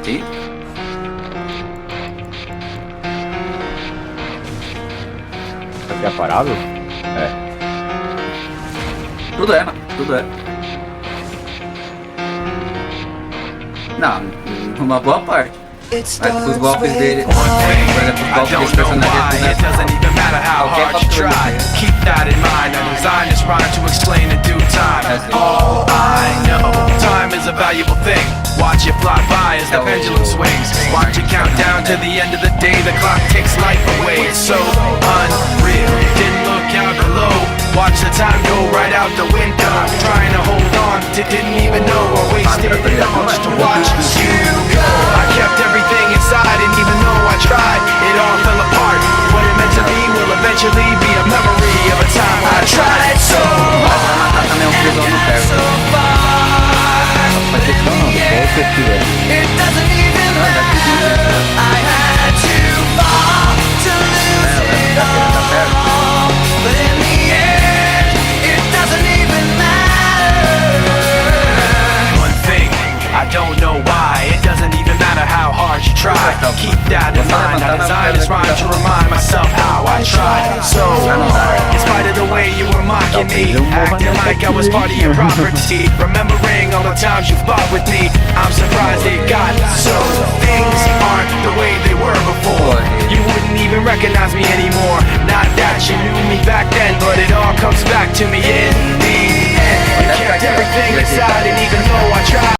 Sim. Aqui é parado? É. Tudo é, mano. Tudo é. Não, uma boa parte. Mas os golpes dele, por exemplo, os golpes desse personagem It doesn't even matter how qualquer hard you captura try. de Keep that in mind. I designed this rhyme to explain in due time. All I know, time is a valuable thing. Watch it fly by as the pendulum swings. Watch it count down to the end of the day. The clock takes life away. It's so unreal. Didn't look out below. Watch the time go right out the window. Trying to hold on to didn't even know I wasted it all just to watch you go. I kept everything inside, and even though I tried, it all fell apart. What it meant to be will eventually be a memory of a time I tried so hard and so far. Mas esse não, só o que é. It doesn't even matter. I had to fall to lose it all. But in the end, it doesn't even matter. One thing, I don't know why. It doesn't even matter how hard you try. Keep that in mind. I designed this rhyme to remind myself how I tried so hard. In spite of the way you were mocking me, acting like I was part of your property, remembering all the times you fought with me, I'm surprised it got so. Things aren't the way they were before. You wouldn't even recognize me anymore. Not that you knew me back then, but it all comes back to me in the end. You kept everything inside